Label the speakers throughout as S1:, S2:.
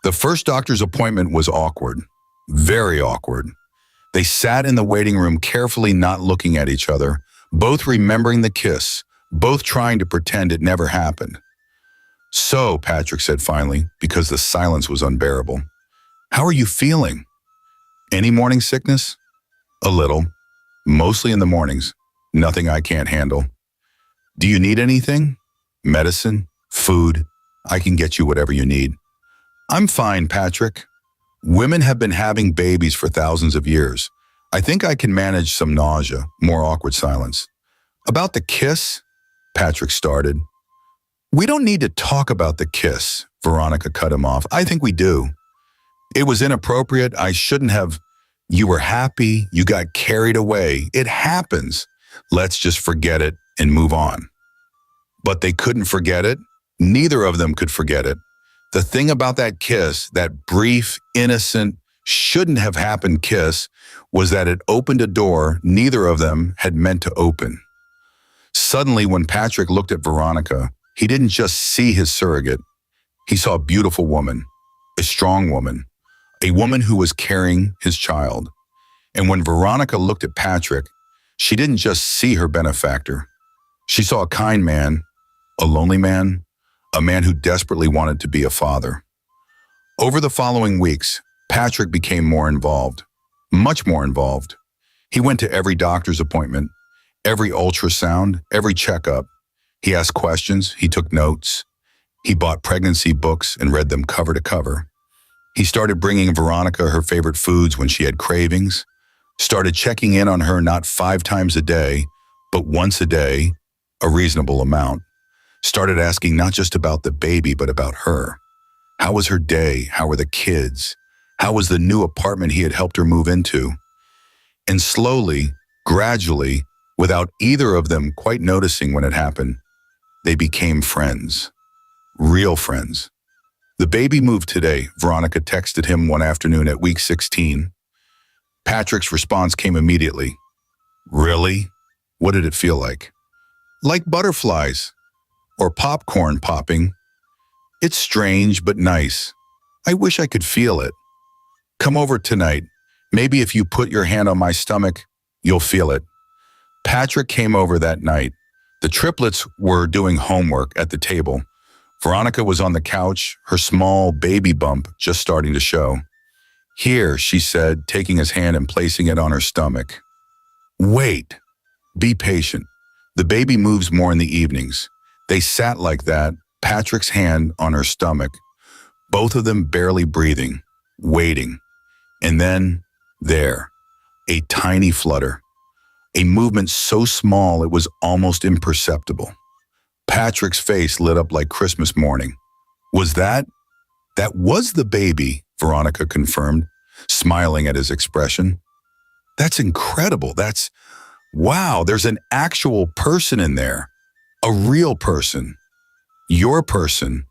S1: The first doctor's appointment was awkward, very awkward. They sat in the waiting room carefully not looking at each other, both remembering the kiss, both trying to pretend it never happened. "So," Patrick said finally, because the silence was unbearable, "how are you feeling? Any morning sickness?" "A little. Mostly in the mornings. Nothing I can't handle." "Do you need anything? Medicine? Food? I can get you whatever you need." "I'm fine, Patrick. Women have been having babies for thousands of years. I think I can manage some nausea." More awkward silence. "About the kiss?" Patrick started. "We don't need to talk about the kiss," Veronica cut him off. "I think we do. It was inappropriate. I shouldn't have. You were happy. You got carried away. It happens. Let's just forget it and move on." But they couldn't forget it. Neither of them could forget it. The thing about that kiss, that brief, innocent, shouldn't have happened kiss, was that it opened a door neither of them had meant to open. Suddenly, when Patrick looked at Veronica, he didn't just see his surrogate. He saw a beautiful woman, a strong woman, a woman who was carrying his child. And when Veronica looked at Patrick, she didn't just see her benefactor. She saw a kind man, a lonely man, a man who desperately wanted to be a father. Over the following weeks, Patrick became more involved, much more involved. He went to every doctor's appointment, every ultrasound, every checkup. He asked questions, he took notes. He bought pregnancy books and read them cover to cover. He started bringing Veronica her favorite foods when she had cravings, started checking in on her not 5 times a day, but once a day, a reasonable amount. Started asking not just about the baby, but about her. How was her day? How were the kids? How was the new apartment he had helped her move into? And slowly, gradually, without either of them quite noticing when it happened, they became friends. Real friends. "The baby moved today," Veronica texted him one afternoon at week 16. Patrick's response came immediately. "Really? What did it feel like?" "Like butterflies. Or popcorn popping. It's strange but nice. I wish I could feel it. Come over tonight. Maybe if you put your hand on my stomach, you'll feel it." Patrick came over that night. The triplets were doing homework at the table. Veronica was on the couch, her small baby bump just starting to show. "Here," she said, taking his hand and placing it on her stomach. "Wait. Be patient. The baby moves more in the evenings." They sat like that, Patrick's hand on her stomach, both of them barely breathing, waiting. And then, there, a tiny flutter, a movement so small it was almost imperceptible. Patrick's face lit up like Christmas morning. "Was that? That was the baby," Veronica confirmed, smiling at his expression. "That's incredible. Wow, there's an actual person in there. A real person. Your person.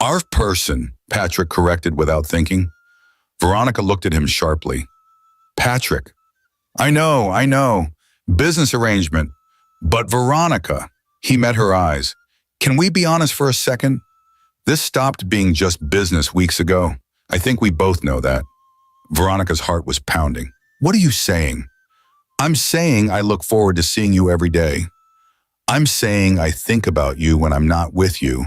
S1: Our person," Patrick corrected without thinking. Veronica looked at him sharply. "Patrick, I know. Business arrangement. But Veronica," he met her eyes. "Can we be honest for a second? This stopped being just business weeks ago. I think we both know that." Veronica's heart was pounding. "What are you saying?" "I'm saying I look forward to seeing you every day. I'm saying I think about you when I'm not with you.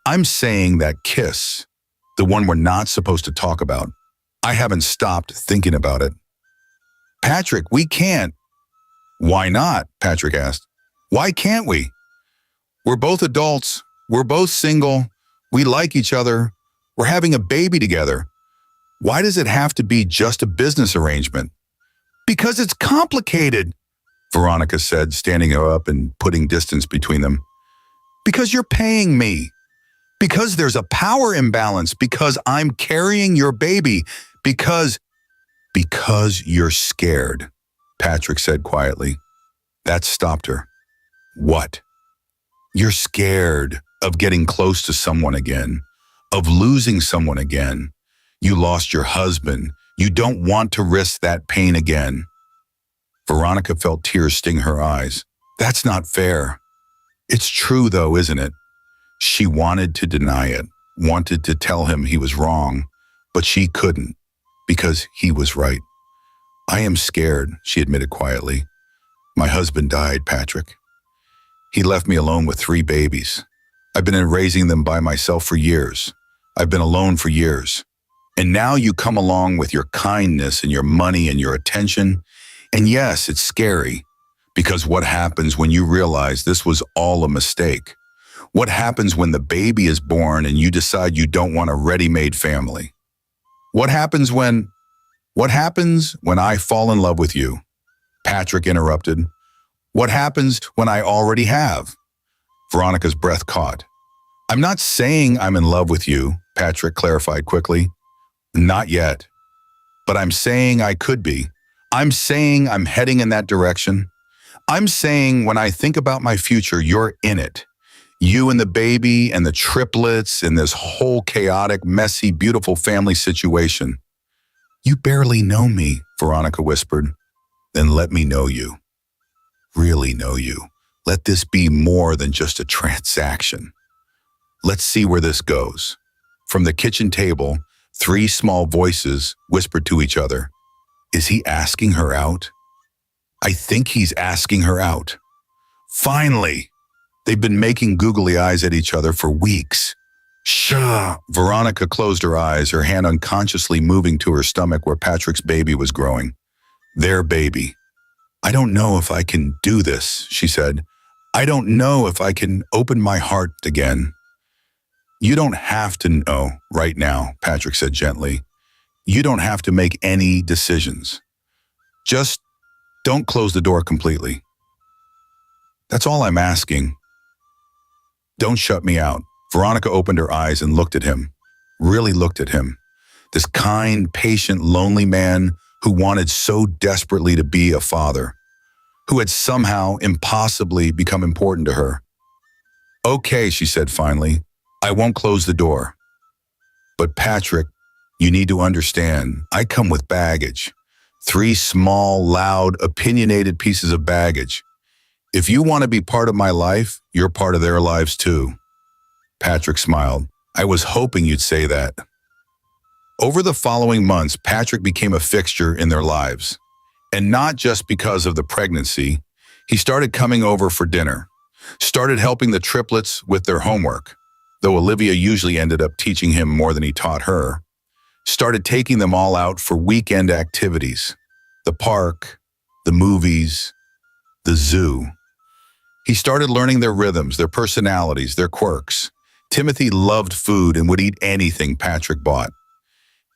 S1: I'm saying that kiss, the one we're not supposed to talk about, I haven't stopped thinking about it." "Patrick, we can't." "Why not?" Patrick asked. "Why can't we? We're both adults. We're both single. We like each other. We're having a baby together. Why does it have to be just a business arrangement?" "Because it's complicated," Veronica said, standing up and putting distance between them. "Because you're paying me. Because there's a power imbalance. Because I'm carrying your baby. Because you're scared," Patrick said quietly. That stopped her. "What?" "You're scared of getting close to someone again, of losing someone again. You lost your husband. You don't want to risk that pain again." Veronica felt tears sting her eyes. "That's not fair." "It's true though, isn't it?" She wanted to deny it, wanted to tell him he was wrong, but she couldn't, because he was right. I am scared, she admitted quietly. My husband died, Patrick. He left me alone with 3 babies. I've been raising them by myself for years. I've been alone for years. And now you come along with your kindness and your money and your attention. And yes, it's scary, because what happens when you realize this was all a mistake? What happens when the baby is born and you decide you don't want a ready-made family? What happens when I fall in love with you? Patrick interrupted. What happens when I already have? Veronica's breath caught. I'm not saying I'm in love with you, Patrick clarified quickly. Not yet. But I'm saying I could be. I'm saying I'm heading in that direction. I'm saying when I think about my future, you're in it. You and the baby and the triplets and this whole chaotic, messy, beautiful family situation. You barely know me, Veronica whispered. Then let me know you. Really know you. Let this be more than just a transaction. Let's see where this goes. From the kitchen table, 3 small voices whispered to each other. Is he asking her out? I think he's asking her out. Finally! They've been making googly eyes at each other for weeks. Shh! Veronica closed her eyes, her hand unconsciously moving to her stomach where Patrick's baby was growing. Their baby. I don't know if I can do this, she said. I don't know if I can open my heart again. You don't have to know right now, Patrick said gently. You don't have to make any decisions. Just don't close the door completely. That's all I'm asking. Don't shut me out. Veronica opened her eyes and looked at him, really looked at him. This kind, patient, lonely man who wanted so desperately to be a father, who had somehow impossibly become important to her. Okay, she said finally, I won't close the door. But Patrick, you need to understand, I come with baggage. 3 small, loud, opinionated pieces of baggage. If you want to be part of my life, you're part of their lives too. Patrick smiled. I was hoping you'd say that. Over the following months, Patrick became a fixture in their lives. And not just because of the pregnancy. He started coming over for dinner, started helping the triplets with their homework, though Olivia usually ended up teaching him more than he taught her, started taking them all out for weekend activities, the park, the movies, the zoo. He started learning their rhythms, their personalities, their quirks. Timothy loved food and would eat anything Patrick bought.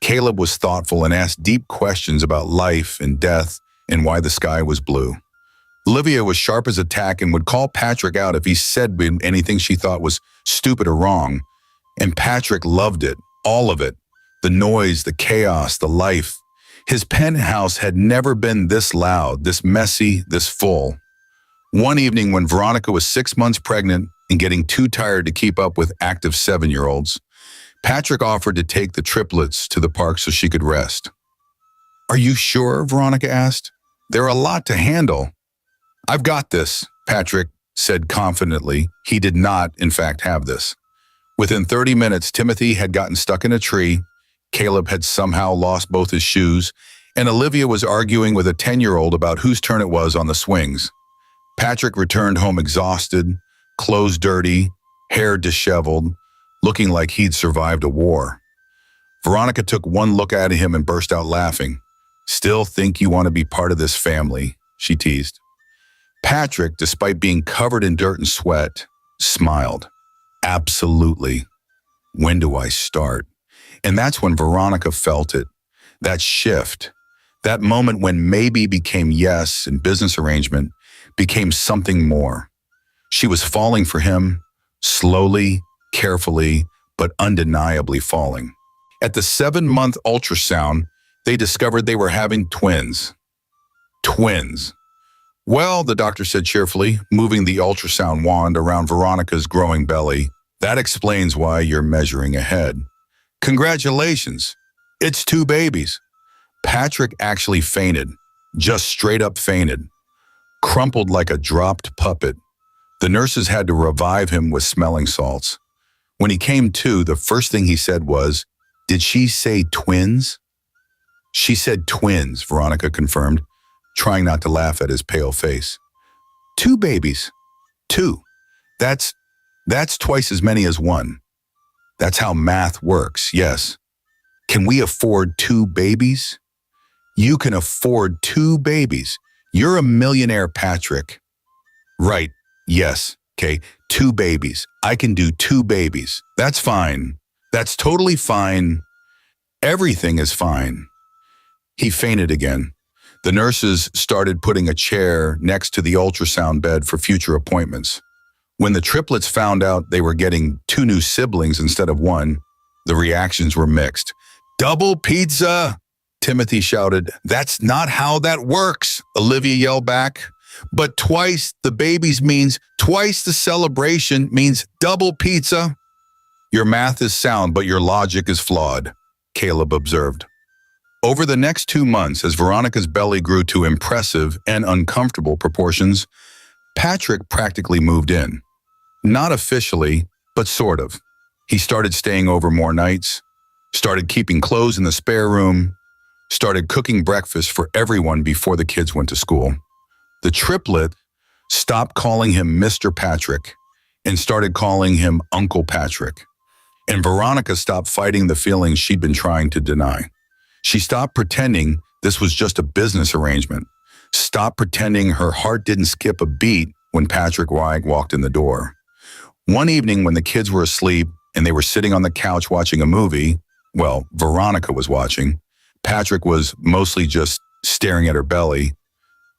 S1: Caleb was thoughtful and asked deep questions about life and death and why the sky was blue. Olivia was sharp as a tack and would call Patrick out if he said anything she thought was stupid or wrong. And Patrick loved it, all of it. The noise, the chaos, the life. His penthouse had never been this loud, this messy, this full. One evening when Veronica was 6 months pregnant and getting too tired to keep up with active 7-year-olds, Patrick offered to take the triplets to the park so she could rest. Are you sure? Veronica asked. They're a lot to handle. I've got this, Patrick said confidently. He did not, in fact, have this. Within 30 minutes, Timothy had gotten stuck in a tree, Caleb had somehow lost both his shoes, and Olivia was arguing with a 10-year-old about whose turn it was on the swings. Patrick returned home exhausted, clothes dirty, hair disheveled, looking like he'd survived a war. Veronica took one look at him and burst out laughing. Still think you want to be part of this family, she teased. Patrick, despite being covered in dirt and sweat, smiled. Absolutely. When do I start? And that's when Veronica felt it. That shift. That moment when maybe became yes and business arrangement became something more. She was falling for him, slowly, carefully, but undeniably falling. At the 7-month ultrasound, they discovered they were having twins. Twins. Well, the doctor said cheerfully, moving the ultrasound wand around Veronica's growing belly, that explains why you're measuring ahead. Congratulations. It's 2 babies. Patrick actually fainted, just straight up fainted, crumpled like a dropped puppet. The nurses had to revive him with smelling salts. When he came to, the first thing he said was, Did she say twins? She said twins, Veronica confirmed, trying not to laugh at his pale face. 2 babies. 2. That's twice as many as 1. That's how math works, yes. Can we afford 2 babies? You can afford 2 babies. You're a millionaire, Patrick. Right, yes, okay, 2 babies. I can do 2 babies. That's fine. That's totally fine. Everything is fine. He fainted again. The nurses started putting a chair next to the ultrasound bed for future appointments. When the triplets found out they were getting 2 new siblings instead of 1, the reactions were mixed. Double pizza! Timothy shouted. That's not how that works, Olivia yelled back. But twice the babies means twice the celebration means double pizza. Your math is sound, but your logic is flawed, Caleb observed. Over the next 2 months, as Veronica's belly grew to impressive and uncomfortable proportions, Patrick practically moved in. Not officially, but sort of. He started staying over more nights, started keeping clothes in the spare room, started cooking breakfast for everyone before the kids went to school. The triplet stopped calling him Mr. Patrick and started calling him Uncle Patrick. And Veronica stopped fighting the feelings she'd been trying to deny. She stopped pretending this was just a business arrangement. Stopped pretending her heart didn't skip a beat when Patrick walked in the door. One evening when the kids were asleep and they were sitting on the couch watching a movie, well, Veronica was watching. Patrick was mostly just staring at her belly.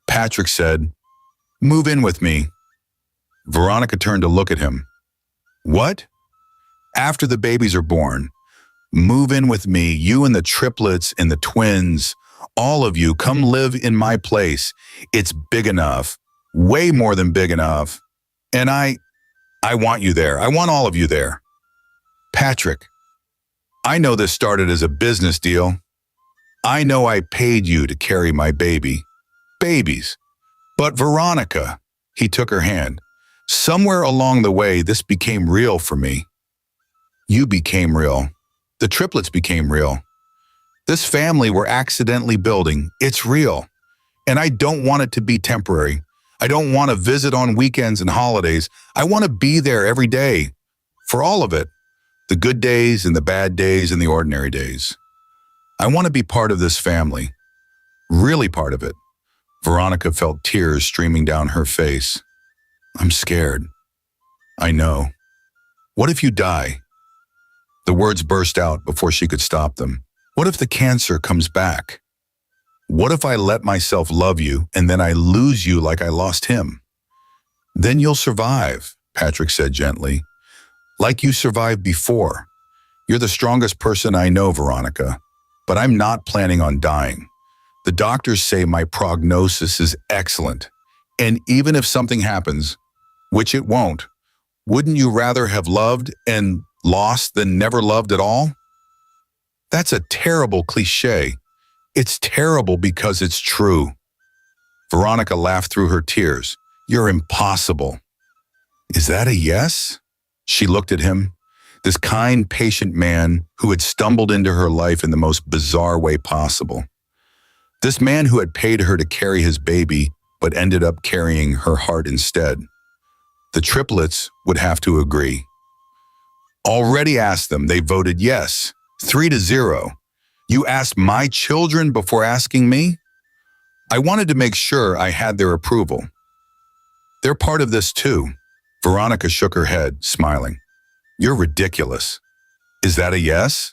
S1: Patrick said, "Move in with me." Veronica turned to look at him. What? After the babies are born, move in with me, you and the triplets and the twins, all of you, come live in my place. It's big enough, way more than big enough. And I want you there. I want all of you there. Patrick, I know this started as a business deal. I know I paid you to carry my babies. But Veronica, he took her hand. Somewhere along the way, this became real for me. You became real. The triplets became real. This family we're accidentally building, it's real. And I don't want it to be temporary. I don't want to visit on weekends and holidays. I want to be there every day. For all of it. The good days and the bad days and the ordinary days. I want to be part of this family. Really part of it. Veronica felt tears streaming down her face. I'm scared. I know. What if you die? The words burst out before she could stop them. What if the cancer comes back? What if I let myself love you and then I lose you like I lost him? Then you'll survive, Patrick said gently. Like you survived before. You're the strongest person I know, Veronica. But I'm not planning on dying. The doctors say my prognosis is excellent. And even if something happens, which it won't, wouldn't you rather have loved and lost than never loved at all? That's a terrible cliche. It's terrible because it's true. Veronica laughed through her tears. You're impossible. Is that a yes? She looked at him, this kind, patient man who had stumbled into her life in the most bizarre way possible. This man who had paid her to carry his baby, but ended up carrying her heart instead. The triplets would have to agree. Already asked them, they voted yes, 3-0. You asked my children before asking me? I wanted to make sure I had their approval. They're part of this too. Veronica shook her head, smiling. You're ridiculous. Is that a yes?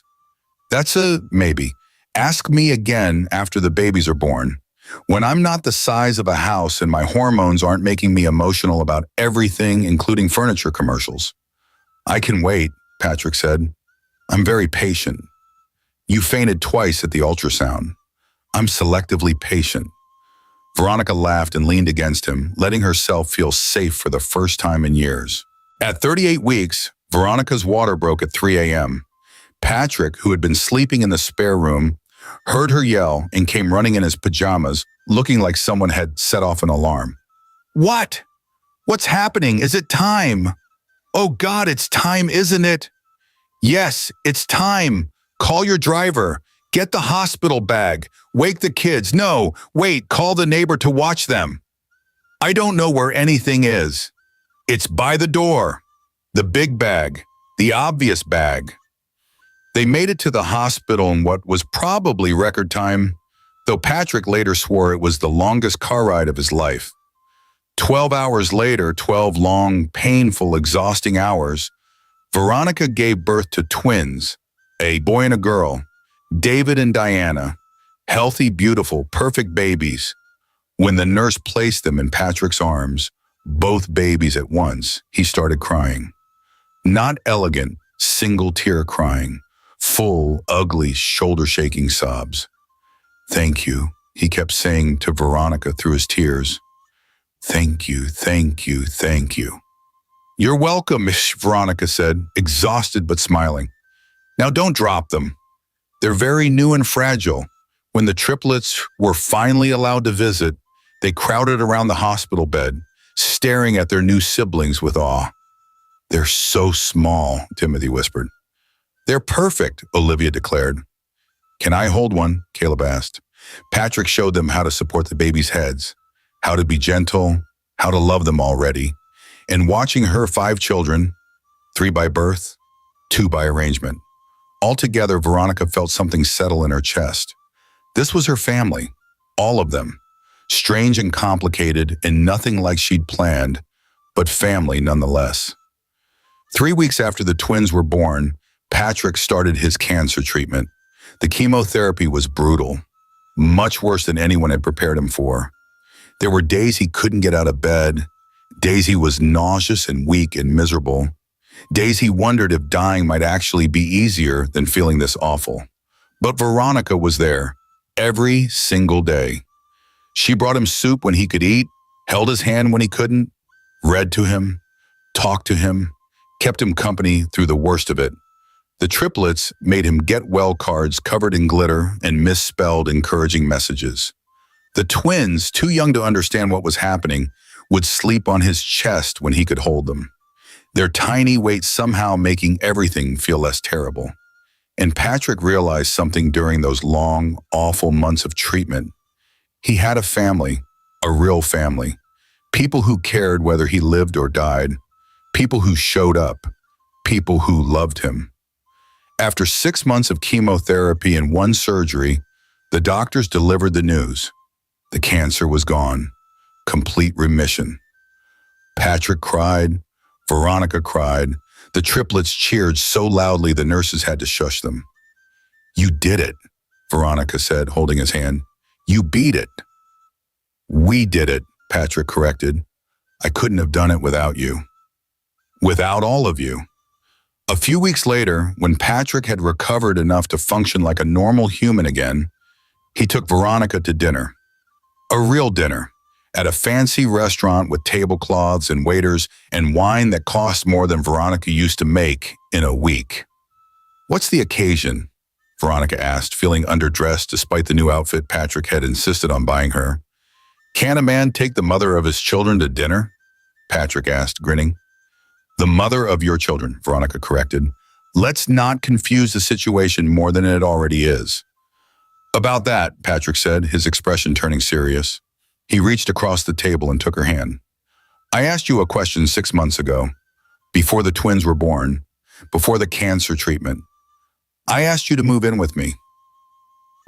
S1: That's a maybe. Ask me again after the babies are born. When I'm not the size of a house and my hormones aren't making me emotional about everything, including furniture commercials. I can wait, Patrick said. I'm very patient. You fainted twice at the ultrasound. I'm selectively patient. Veronica laughed and leaned against him, letting herself feel safe for the first time in years. At 38 weeks, Veronica's water broke at 3 a.m. Patrick, who had been sleeping in the spare room, heard her yell and came running in his pajamas, looking like someone had set off an alarm. What? What's happening? Is it time? Oh God, it's time, isn't it? Yes, it's time. Call your driver. Get the hospital bag. Wake the kids. No, wait, call the neighbor to watch them. I don't know where anything is. It's by the door. The big bag. The obvious bag. They made it to the hospital in what was probably record time, though Patrick later swore it was the longest car ride of his life. 12 hours later, 12 long, painful, exhausting hours, Veronica gave birth to twins, a boy and a girl, David and Diana, healthy, beautiful, perfect babies. When the nurse placed them in Patrick's arms, both babies at once, he started crying. Not elegant, single tear crying, full, ugly, shoulder-shaking sobs. "Thank you," he kept saying to Veronica through his tears. "Thank you, thank you, thank you." "You're welcome," Miss Veronica said, exhausted but smiling. "Now don't drop them. They're very new and fragile." When the triplets were finally allowed to visit, they crowded around the hospital bed, staring at their new siblings with awe. "They're so small," Timothy whispered. "They're perfect," Olivia declared. "Can I hold one?" Caleb asked. Patrick showed them how to support the babies' heads, how to be gentle, how to love them already. And watching her 5 children, 3 by birth, 2 by arrangement. Altogether, Veronica felt something settle in her chest. This was her family, all of them. Strange and complicated and nothing like she'd planned, but family nonetheless. 3 weeks after the twins were born, Patrick started his cancer treatment. The chemotherapy was brutal, much worse than anyone had prepared him for. There were days he couldn't get out of bed, days he was nauseous and weak and miserable, days he wondered if dying might actually be easier than feeling this awful. But Veronica was there, every single day. She brought him soup when he could eat, held his hand when he couldn't, read to him, talked to him, kept him company through the worst of it. The triplets made him get-well cards covered in glitter and misspelled encouraging messages. The twins, too young to understand what was happening, would sleep on his chest when he could hold them, their tiny weight somehow making everything feel less terrible. And Patrick realized something during those long, awful months of treatment. He had a family, a real family, people who cared whether he lived or died, people who showed up, people who loved him. After 6 months of chemotherapy and 1 surgery, the doctors delivered the news. The cancer was gone. Complete remission. Patrick cried. Veronica cried. The triplets cheered so loudly the nurses had to shush them. "You did it," Veronica said, holding his hand. "You beat it." "We did it," Patrick corrected. "I couldn't have done it without you. Without all of you." A few weeks later, when Patrick had recovered enough to function like a normal human again, he took Veronica to dinner. A real dinner, at a fancy restaurant with tablecloths and waiters and wine that cost more than Veronica used to make in a week. "What's the occasion?" Veronica asked, feeling underdressed despite the new outfit Patrick had insisted on buying her. "Can a man take the mother of his children to dinner?" Patrick asked, grinning. "The mother of your children," Veronica corrected. "Let's not confuse the situation more than it already is." "About that," Patrick said, his expression turning serious. He reached across the table and took her hand. "I asked you a question 6 months ago, before the twins were born, before the cancer treatment. I asked you to move in with me.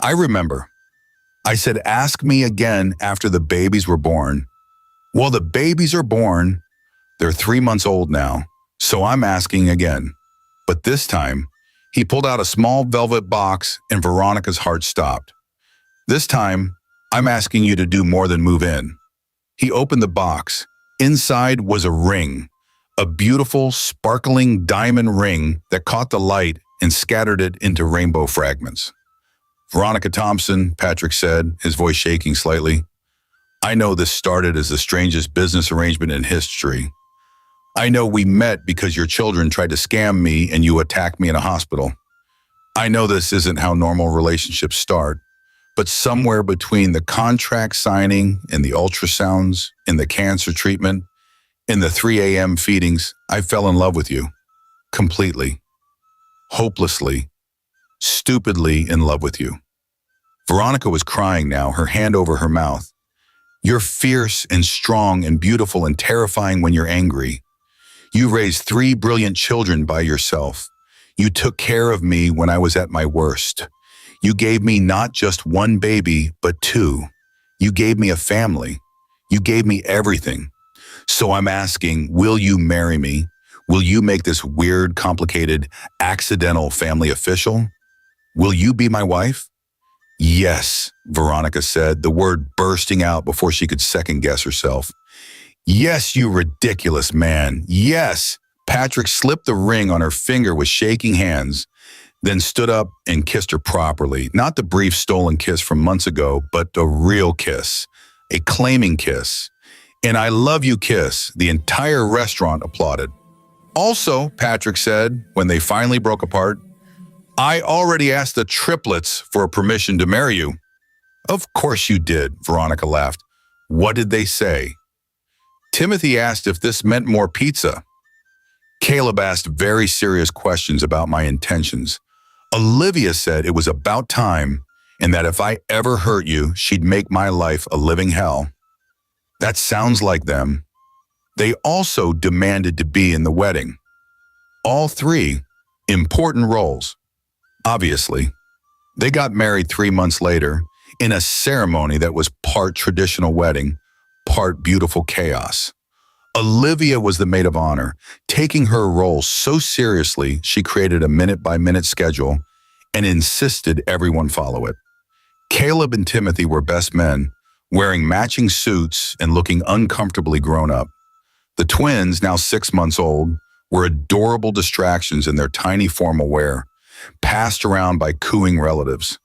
S1: I remember. I said, ask me again after the babies were born. Well, the babies are born. They're 3 months old now, so I'm asking again. But this time, he pulled out a small velvet box and Veronica's heart stopped. This time, I'm asking you to do more than move in." He opened the box. Inside was a ring, a beautiful, sparkling diamond ring that caught the light and scattered it into rainbow fragments. "Veronica Thompson," Patrick said, his voice shaking slightly. "I know this started as the strangest business arrangement in history. I know we met because your children tried to scam me and you attacked me in a hospital. I know this isn't how normal relationships start, but somewhere between the contract signing and the ultrasounds, in the cancer treatment, in the 3 a.m. feedings, I fell in love with you. Completely. Hopelessly. stupidly in love with you. Veronica was crying now, her hand over her mouth. You're fierce and strong and beautiful and terrifying when you're angry. You raised 3 brilliant children by yourself. You took care of me when I was at my worst. You gave me not just one baby, but 2. You gave me a family. You gave me everything. So I'm asking, will you marry me? Will you make this weird, complicated, accidental family official? Will you be my wife? Yes, Veronica said, the word bursting out before she could second-guess herself. Yes, you ridiculous man. Yes. Patrick slipped the ring on her finger with shaking hands, then stood up and kissed her properly. Not the brief stolen kiss from months ago, but a real kiss, a claiming kiss. An I love you kiss. The entire restaurant applauded. Also, Patrick said, when they finally broke apart, I already asked the Triplets for permission to marry you. Of course you did, Veronica laughed. What did they say? Timothy asked if this meant more pizza. Caleb asked very serious questions about my intentions. Olivia said it was about time and that if I ever hurt you, she'd make my life a living hell. That sounds like them. They also demanded to be in the wedding. All 3 important roles. Obviously, they got married 3 months later in a ceremony that was part traditional wedding, part beautiful chaos. Olivia was the maid of honor, taking her role so seriously she created a minute-by-minute schedule and insisted everyone follow it. Caleb and Timothy were best men, wearing matching suits and looking uncomfortably grown up. The twins, now 6 months old, were adorable distractions in their tiny formal wear, passed around by cooing relatives.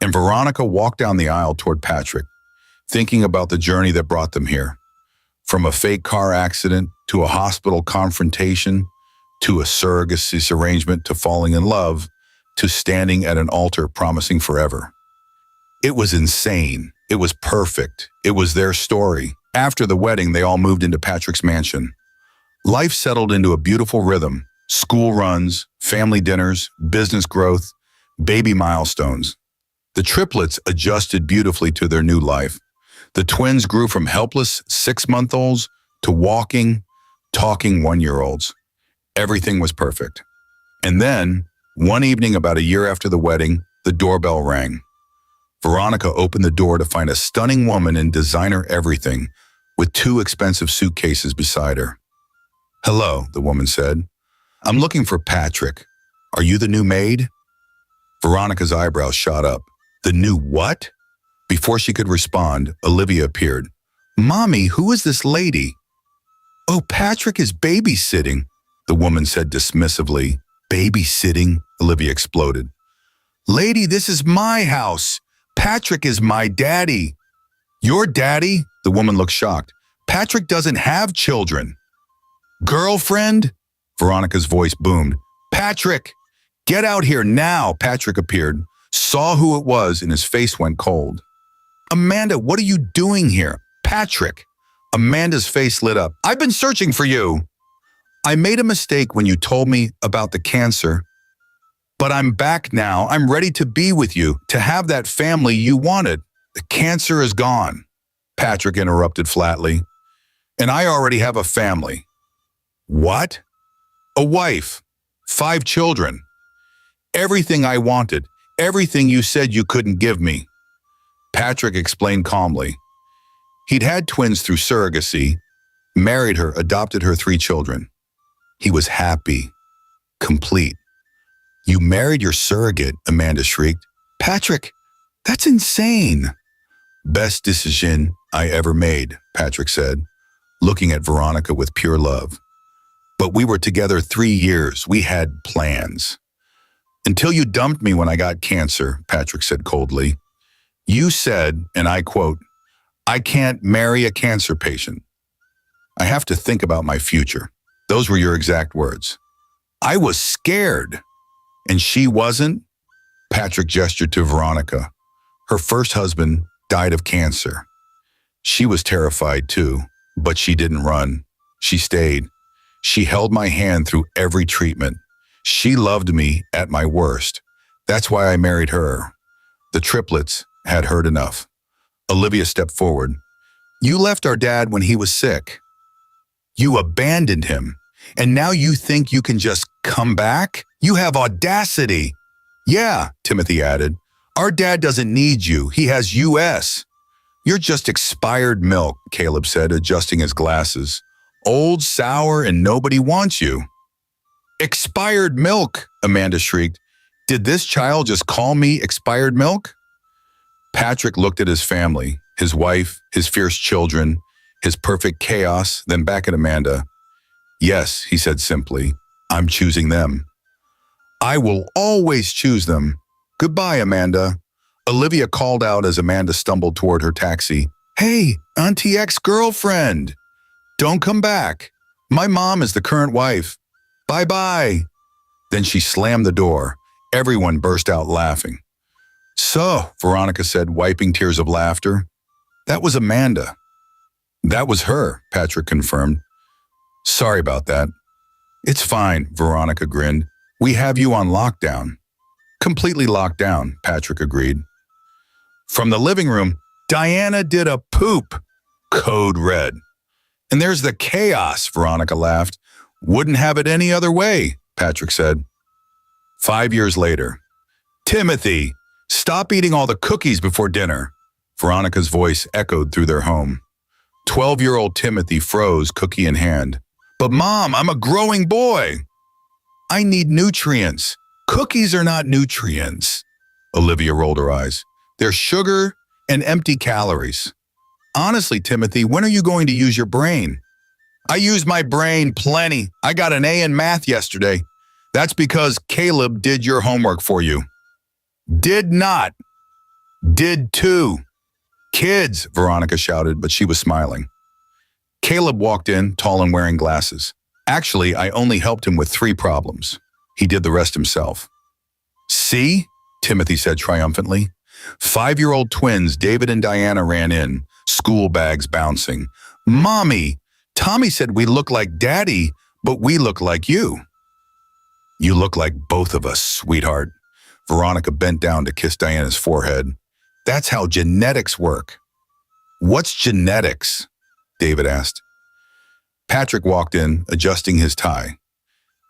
S1: And Veronica walked down the aisle toward Patrick, thinking about the journey that brought them here. From a fake car accident, to a hospital confrontation, to a surrogacy arrangement, to falling in love, to standing at an altar promising forever. It was insane. It was perfect. It was their story. After the wedding, they all moved into Patrick's mansion. Life settled into a beautiful rhythm. School runs, family dinners, business growth, baby milestones. The triplets adjusted beautifully to their new life. The twins grew from helpless 6-month-olds to walking, talking 1-year-olds. Everything was perfect. And then, one evening about a year after the wedding, the doorbell rang. Veronica opened the door to find a stunning woman in designer everything with 2 expensive suitcases beside her. Hello, the woman said. I'm looking for Patrick. Are you the new maid? Veronica's eyebrows shot up. The new what? Before she could respond, Olivia appeared. Mommy, who is this lady? Oh, Patrick is babysitting, the woman said dismissively. Babysitting? Olivia exploded. Lady, this is my house. Patrick is my daddy. Your daddy? The woman looked shocked. Patrick doesn't have children. Girlfriend? Veronica's voice boomed. Patrick! Get out here now! Patrick appeared, saw who it was, and his face went cold. Amanda, what are you doing here? Patrick! Amanda's face lit up. I've been searching for you. I made a mistake when you told me about the cancer. But I'm back now. I'm ready to be with you, to have that family you wanted. The cancer is gone, Patrick interrupted flatly. And I already have a family. What? A wife, 5 children. Everything I wanted, everything you said you couldn't give me. Patrick explained calmly. He'd had twins through surrogacy, married her, adopted her 3 children. He was happy, complete. You married your surrogate, Amanda shrieked. Patrick, that's insane. Best decision I ever made, Patrick said, looking at Veronica with pure love. But we were together 3 years. We had plans. Until you dumped me when I got cancer, Patrick said coldly. You said, and I quote, I can't marry a cancer patient. I have to think about my future. Those were your exact words. I was scared. And she wasn't? Patrick gestured to Veronica. Her first husband died of cancer. She was terrified too, but she didn't run. She stayed. She held my hand through every treatment. She loved me at my worst. That's why I married her. The triplets had heard enough. Olivia stepped forward. You left our dad when he was sick. You abandoned him. And now you think you can just come back? You have audacity. Yeah, Timothy added. Our dad doesn't need you. He has US. You're just expired milk, Caleb said, adjusting his glasses. Old, sour, and nobody wants you. Expired milk, Amanda shrieked. Did this child just call me expired milk? Patrick looked at his family, his wife, his fierce children, his perfect chaos, then back at Amanda. Yes, he said simply, I'm choosing them. I will always choose them. Goodbye, Amanda. Olivia called out as Amanda stumbled toward her taxi. Hey, Auntie ex-girlfriend. Don't come back. My mom is the current wife. Bye-bye. Then she slammed the door. Everyone burst out laughing. So, Veronica said, wiping tears of laughter. That was Amanda. That was her, Patrick confirmed. Sorry about that. It's fine, Veronica grinned. We have you on lockdown. Completely locked down, Patrick agreed. From the living room, Diana did a poop. Code red. And there's the chaos, Veronica laughed. Wouldn't have it any other way, Patrick said. 5 years later. Timothy, stop eating all the cookies before dinner. Veronica's voice echoed through their home. 12-year-old Timothy froze, cookie in hand. But Mom, I'm a growing boy. I need nutrients. Cookies are not nutrients. Olivia rolled her eyes. They're sugar and empty calories. Honestly, Timothy, when are you going to use your brain? I use my brain plenty. I got an A in math yesterday. That's because Caleb did your homework for you. Did not. Did too. Kids, Veronica shouted, but she was smiling. Caleb walked in, tall and wearing glasses. Actually, I only helped him with 3 problems. He did the rest himself. See? Timothy said triumphantly. 5-year-old twins David and Diana ran in, school bags bouncing. Mommy, Tommy said we look like Daddy, but we look like you. You look like both of us, sweetheart. Veronica bent down to kiss Diana's forehead. That's how genetics work. What's genetics? David asked. Patrick walked in, adjusting his tie.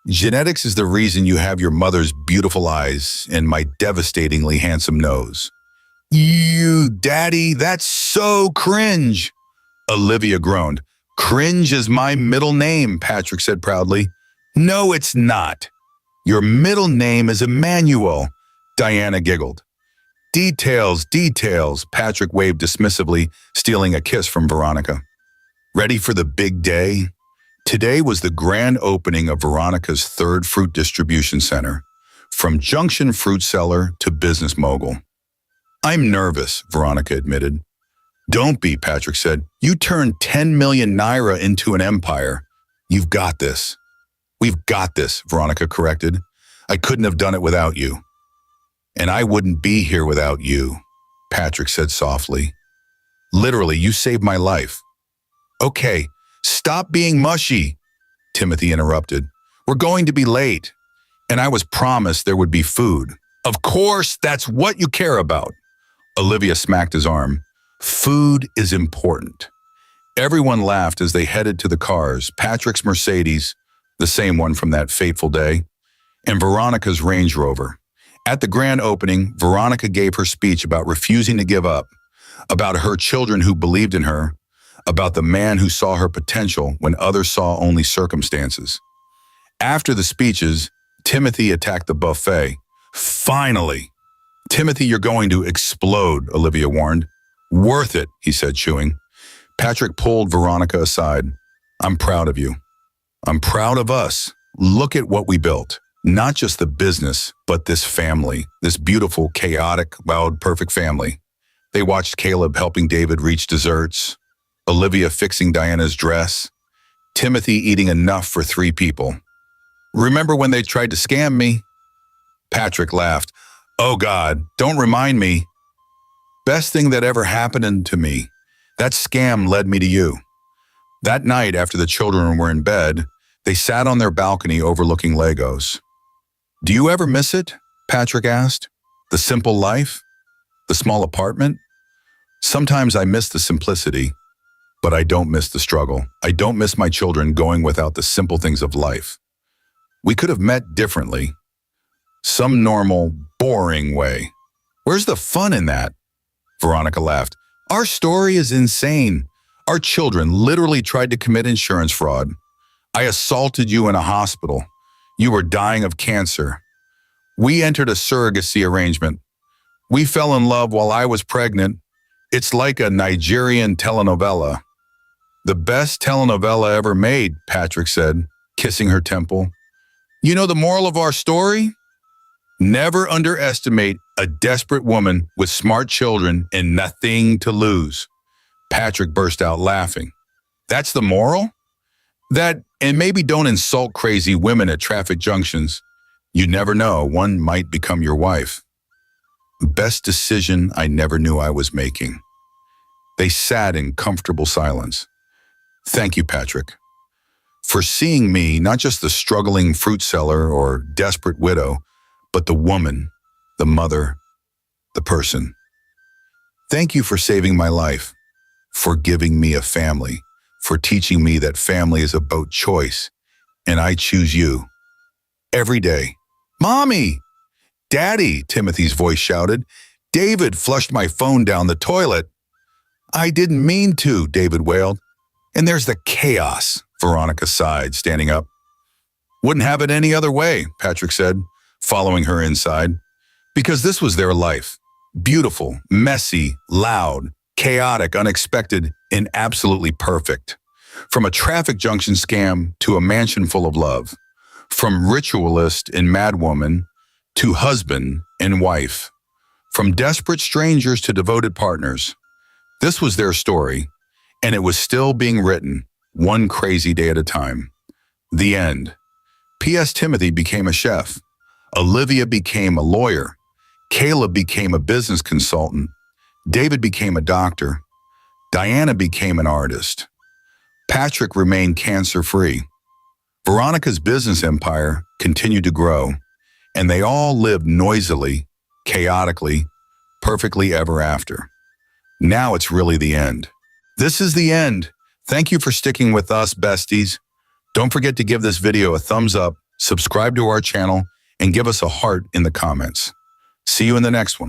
S1: Genetics is the reason you have your mother's beautiful eyes and my devastatingly handsome nose. You, Daddy, that's so cringe. Olivia groaned. Cringe is my middle name, Patrick said proudly. No, it's not. Your middle name is Emmanuel, Diana giggled. Details, details, Patrick waved dismissively, stealing a kiss from Veronica. Ready for the big day? Today was the grand opening of Veronica's 3rd fruit distribution center, from junction fruit seller to business mogul. I'm nervous, Veronica admitted. Don't be, Patrick said. You turned 10 million naira into an empire. You've got this. We've got this, Veronica corrected. I couldn't have done it without you. And I wouldn't be here without you, Patrick said softly. Literally, you saved my life. Okay, stop being mushy, Timothy interrupted. We're going to be late. And I was promised there would be food. Of course, that's what you care about. Olivia smacked his arm. Food is important. Everyone laughed as they headed to the cars, Patrick's Mercedes, the same one from that fateful day, and Veronica's Range Rover. At the grand opening, Veronica gave her speech about refusing to give up, about her children who believed in her, about the man who saw her potential when others saw only circumstances. After the speeches, Timothy attacked the buffet. Finally! Timothy, you're going to explode, Olivia warned. Worth it, he said, chewing. Patrick pulled Veronica aside. I'm proud of you. I'm proud of us. Look at what we built. Not just the business, but this family, this beautiful, chaotic, loud, perfect family. They watched Caleb helping David reach desserts, Olivia fixing Diana's dress, Timothy eating enough for 3 people. Remember when they tried to scam me? Patrick laughed. Oh God, don't remind me. Best thing that ever happened to me. That scam led me to you. That night, after the children were in bed, they sat on their balcony overlooking Legos. Do you ever miss it? Patrick asked. The simple life? The small apartment? Sometimes I miss the simplicity, but I don't miss the struggle. I don't miss my children going without the simple things of life. We could have met differently. Some normal, boring way. Where's the fun in that? Veronica laughed. Our story is insane. Our children literally tried to commit insurance fraud. I assaulted you in a hospital. You were dying of cancer. We entered a surrogacy arrangement. We fell in love while I was pregnant. It's like a Nigerian telenovela. The best telenovela ever made, Patrick said, kissing her temple. You know the moral of our story? Never underestimate a desperate woman with smart children and nothing to lose. Patrick burst out laughing. That's the moral? That, and maybe don't insult crazy women at traffic junctions. You never know, one might become your wife. Best decision I never knew I was making. They sat in comfortable silence. Thank you, Patrick, for seeing me, not just the struggling fruit seller or desperate widow, but the woman, the mother, the person. Thank you for saving my life, for giving me a family, for teaching me that family is about choice, and I choose you. Every day. Mommy! Daddy, Timothy's voice shouted. David flushed my phone down the toilet. I didn't mean to, David wailed. And there's the chaos, Veronica sighed, standing up. Wouldn't have it any other way, Patrick said, following her inside. Because this was their life. Beautiful, messy, loud, chaotic, unexpected, and absolutely perfect. From a traffic junction scam to a mansion full of love. From ritualist and madwoman to husband and wife. From desperate strangers to devoted partners. This was their story, and it was still being written, one crazy day at a time. The end. P.S. Timothy became a chef. Olivia became a lawyer. Caleb became a business consultant. David became a doctor. Diana became an artist. Patrick remained cancer-free. Veronica's business empire continued to grow, and they all lived noisily, chaotically, perfectly ever after. Now it's really the end. This is the end. Thank you for sticking with us, besties. Don't forget to give this video a thumbs up, subscribe to our channel, and give us a heart in the comments. See you in the next one.